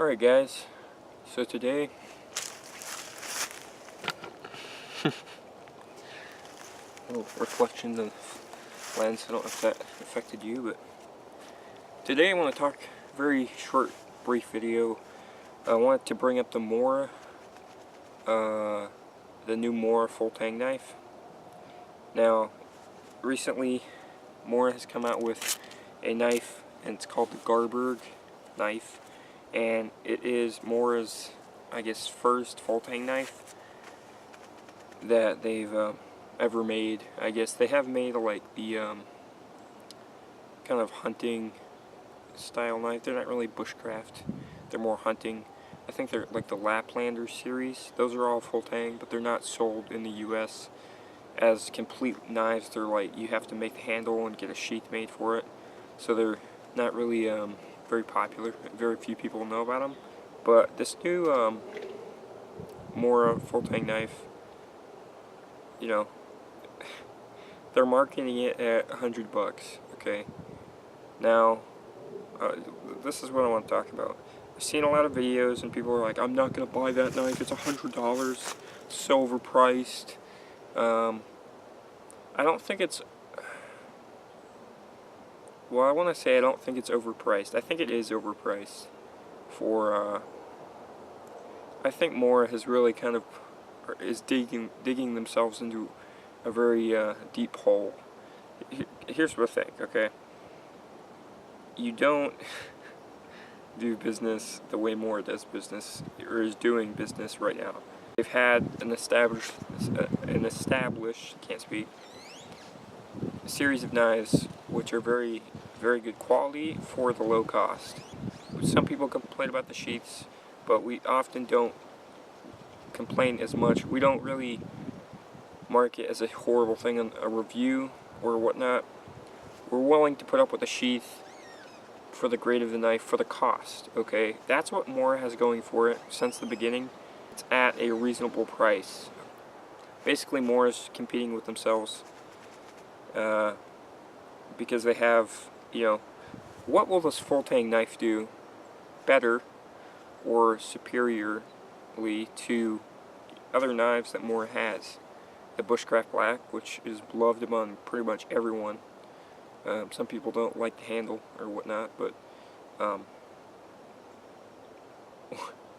Alright guys, so today little reflections on the lens. I don't know if that affected you, but today I want to talk very short, brief video. I wanted to bring up the Mora, the new Mora full tang knife. Now, recently Mora has come out with a knife, and it's called the Garberg knife, and it is Mora's, I guess, first full tang knife that they've ever made. I guess they have made like the kind of hunting style knife. They're not really bushcraft, they're more hunting. I think they're like the Laplander series. Those are all full tang, but they're not sold in the US as complete knives. They're like, you have to make the handle and get a sheath made for it, so they're not really very popular. Very few people know about them. But this new Mora full tang knife, you know, they're marketing it at $100. Okay, now this is what I want to talk about. I've seen a lot of videos and people are like, I'm not gonna buy that knife, it's $100, it's so overpriced. I don't think it's, well, I want to say I don't think it's overpriced. I think it is overpriced for, I think Mora has really kind of, is digging themselves into a very deep hole. Here's the thing, okay? You don't do business the way Mora does business, or is doing business right now. They've had an established, can't speak, series of knives which are very, very good quality for the low cost. Some people complain about the sheaths, but we often don't complain as much. We don't really mark it as a horrible thing on a review or whatnot. We're willing to put up with a sheath for the grade of the knife, for the cost, okay? That's what Mora has going for it since the beginning. It's at a reasonable price. Basically, Mora's competing with themselves because they have, you know, what will this full tang knife do better or superiorly to other knives that Mora has? The Bushcraft Black, which is beloved among pretty much everyone. Some people don't like the handle or whatnot, but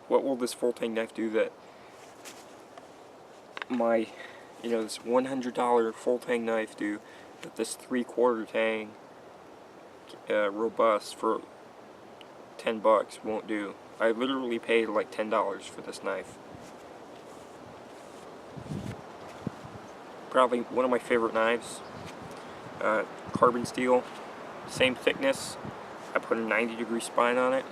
what will this full tang knife do that my, you know, this $100 full tang knife do that this 3/4 tang robust for $10 won't do? I literally paid like $10 for this knife. Probably one of my favorite knives. Carbon steel, same thickness. I put a 90-degree spine on it,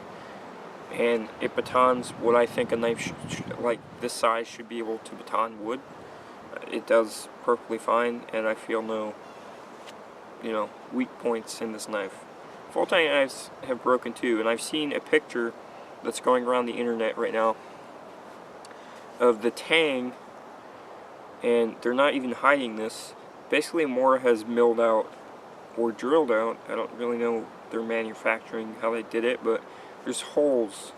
and it batons what I think a knife like this size should be able to baton wood. It does perfectly fine, and I feel no, you know, weak points in this knife. Full tang knives have broken too, and I've seen a picture that's going around the internet right now of the Tang, and they're not even hiding this. Basically, Mora has milled out or drilled out, I don't really know their manufacturing, how they did it, but there's holes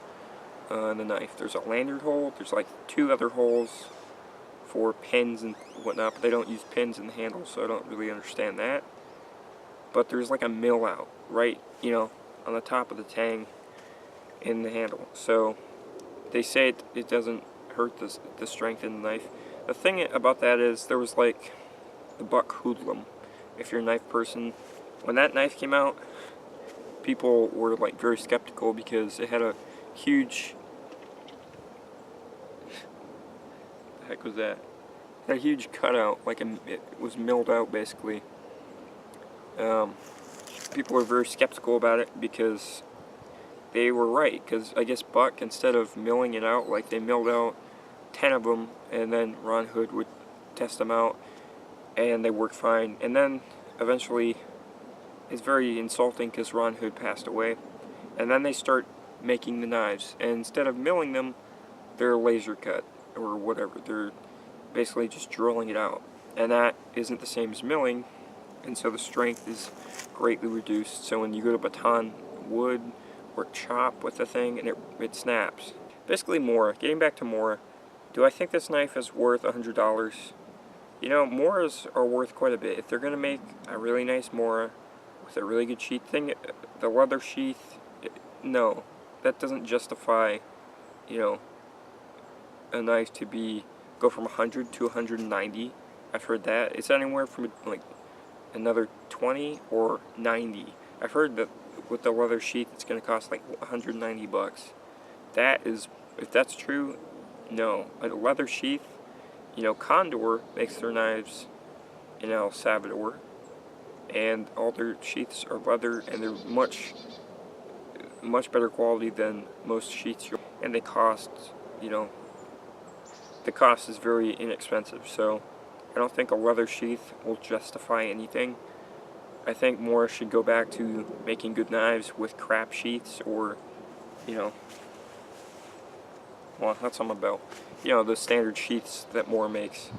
in the knife. There's a lanyard hole, there's like 2 other holes for pins and whatnot, but they don't use pins in the handle, so I don't really understand that. But there's like a mill out, right, you know, on the top of the Tang in the handle. So they say it doesn't hurt the strength in the knife. The thing about that is, there was like the buck hoodlum. If you're a knife person, when that knife came out, people were like very skeptical because it had a huge, the heck was that? It had a huge cutout, like it was milled out basically. People were very skeptical about it because they were right, because I guess Buck, instead of milling it out, like they milled out 10 of them, and then Ron Hood would test them out, and they worked fine. And then eventually, it's very insulting because Ron Hood passed away, and then they start making the knives, and instead of milling them, they're laser cut or whatever. They're basically just drilling it out, and that isn't the same as milling, and so the strength is greatly reduced. So when you go to baton wood or chop with the thing, and it snaps. Basically, Mora. Getting back to Mora, do I think this knife is worth $100? You know, Moras are worth quite a bit. If they're going to make a really nice Mora with a really good sheath thing, the leather sheath, no, that doesn't justify, you know, a knife to go from 100 to 190. I've heard that. It's anywhere from like another 20 or 90. I've heard that with the leather sheath it's going to cost like 190 bucks. That is, if that's true, no. A leather sheath, you know, Condor makes their knives in El Salvador, and all their sheaths are leather, and they're much better quality than most sheaths, and they cost, you know, the cost is very inexpensive. So I don't think a leather sheath will justify anything. I think Mora should go back to making good knives with crap sheaths, or, you know, well, that's on my belt. You know, the standard sheaths that Mora makes.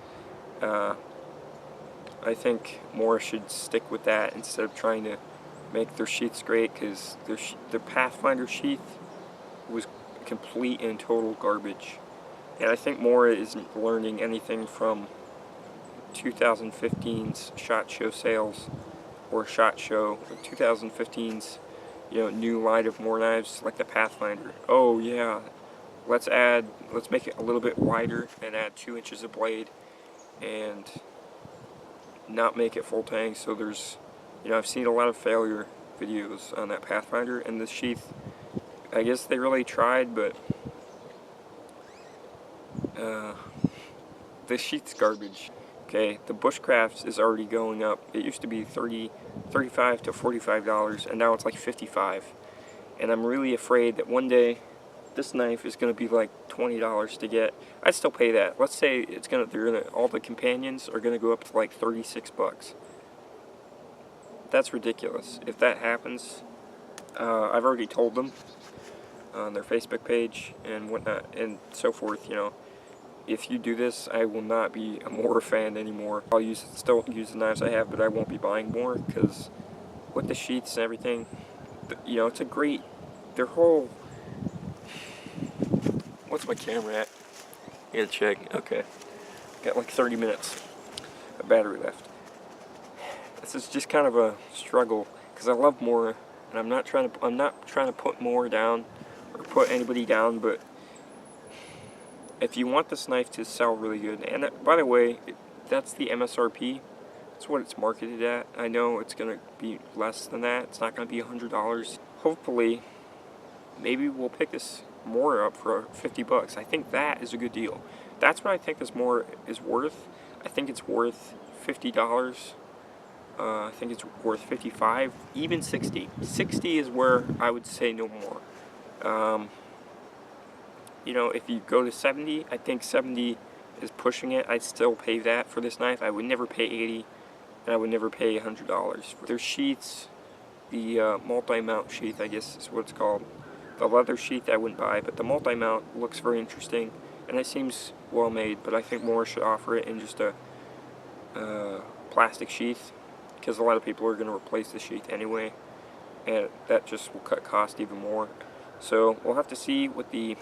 I think Mora should stick with that instead of trying to make their sheaths great, because their Pathfinder sheath was complete and total garbage. And I think Mora isn't learning anything from 2015's SHOT Show sales, or SHOT Show, 2015's, you know, new line of Mora knives like the Pathfinder. Oh yeah, let's make it a little bit wider and add 2 inches of blade, and not make it full tang. So there's, you know, I've seen a lot of failure videos on that Pathfinder, and the sheath, I guess they really tried, but the sheath's garbage. Okay, the Bushcraft is already going up. It used to be $35 to $45, and now it's like $55. And I'm really afraid that one day this knife is going to be like $20 to get. I'd still pay that. Let's say all the companions are going to go up to like 36 bucks. That's ridiculous. If that happens, I've already told them on their Facebook page and whatnot and so forth, you know. If you do this, I will not be a Mora fan anymore. I'll still use the knives I have, but I won't be buying more, because with the sheaths and everything, you know, it's a great, their whole, what's my camera at? Yeah, check. Okay, got like 30 minutes of battery left. This is just kind of a struggle, because I love Mora, and I'm not trying to put Mora down or put anybody down, but if you want this knife to sell really good, and by the way, that's the MSRP. That's what it's marketed at. I know it's going to be less than that. It's not going to be $100. Hopefully, maybe we'll pick this Mora up for 50 bucks. I think that is a good deal. That's what I think this Mora is worth. I think it's worth $50. I think it's worth $55, even $60. $60 is where I would say no more. You know, if you go to $70, I think $70 is pushing it. I'd still pay that for this knife. I would never pay $80, and I would never pay $100. For their sheaths, the multi-mount sheath, I guess is what it's called. The leather sheath I wouldn't buy, but the multi-mount looks very interesting, and it seems well made, but I think Mora should offer it in just a plastic sheath, because a lot of people are going to replace the sheath anyway, and that just will cut cost even more. So we'll have to see what the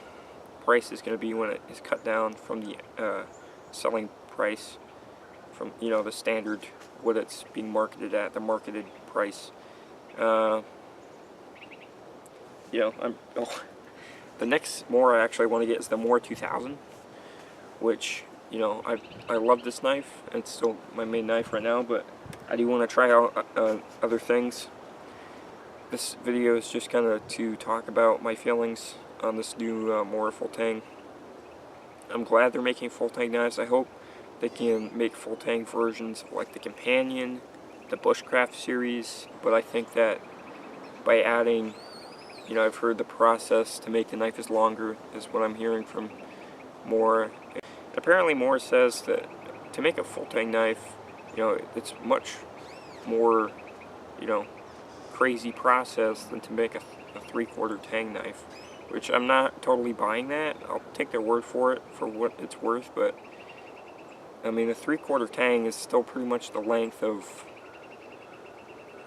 price is going to be when it is cut down from the selling price, from, you know, the standard, what it's being marketed at, the marketed price. You know, the next Mora I actually want to get is the Mora 2000, which, you know, I love this knife, and it's still my main knife right now, but I do want to try out other things. This video is just kind of to talk about my feelings on this new Mora full tang. I'm glad they're making full tang knives. I hope they can make full tang versions of like the Companion, the Bushcraft series, but I think that by adding, you know, I've heard the process to make the knife is longer, is what I'm hearing from Mora. Apparently Mora says that to make a full tang knife, you know, it's much more, you know, crazy process than to make a 3/4 tang knife, which I'm not totally buying that. I'll take their word for it for what it's worth, but I mean, a 3/4 tang is still pretty much the length of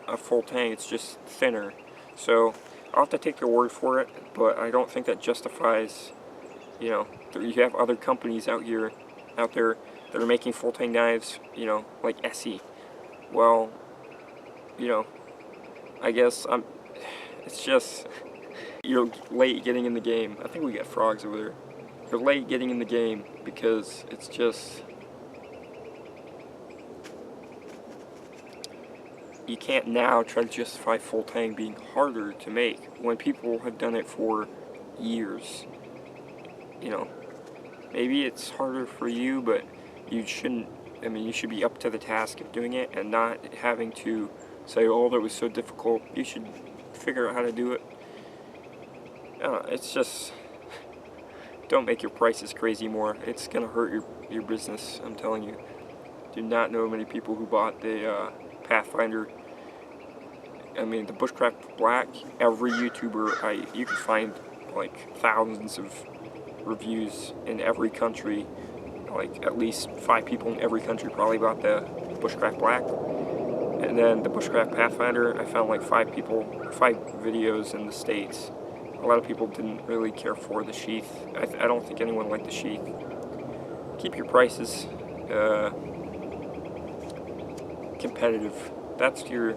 a full tang. It's just thinner. So I'll have to take their word for it, but I don't think that justifies, you know, you have other companies out there that are making full tang knives, you know, like Essie. Well, you know, I guess it's just, you're late getting in the game. I think we got frogs over there. You're late getting in the game because it's just, you can't now try to justify full tang being harder to make when people have done it for years. You know, maybe it's harder for you, but you shouldn't, I mean, you should be up to the task of doing it and not having to say, oh, that was so difficult. You should figure out how to do it. It's just, don't make your prices crazy more. It's gonna hurt your business, I'm telling you. Do not know many people who bought the Pathfinder. I mean, the Bushcraft Black, every YouTuber, you can find like thousands of reviews in every country. Like at least 5 people in every country probably bought the Bushcraft Black. And then the Bushcraft Pathfinder, I found like 5 videos in the States. A lot of people didn't really care for the Sheath. I don't think anyone liked the Sheath. Keep your prices competitive. That's your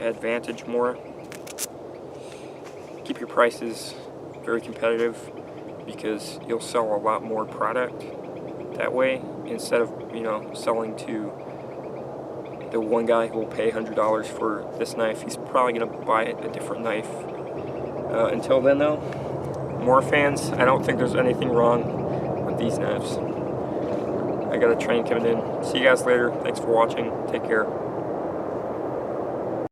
advantage, Mora. Keep your prices very competitive because you'll sell a lot more product that way instead of, you know, selling to the one guy who will pay $100 for this knife. He's probably going to buy a different knife. Until then, though, Mora fans, I don't think there's anything wrong with these knives. I got a train coming in. See you guys later. Thanks for watching. Take care.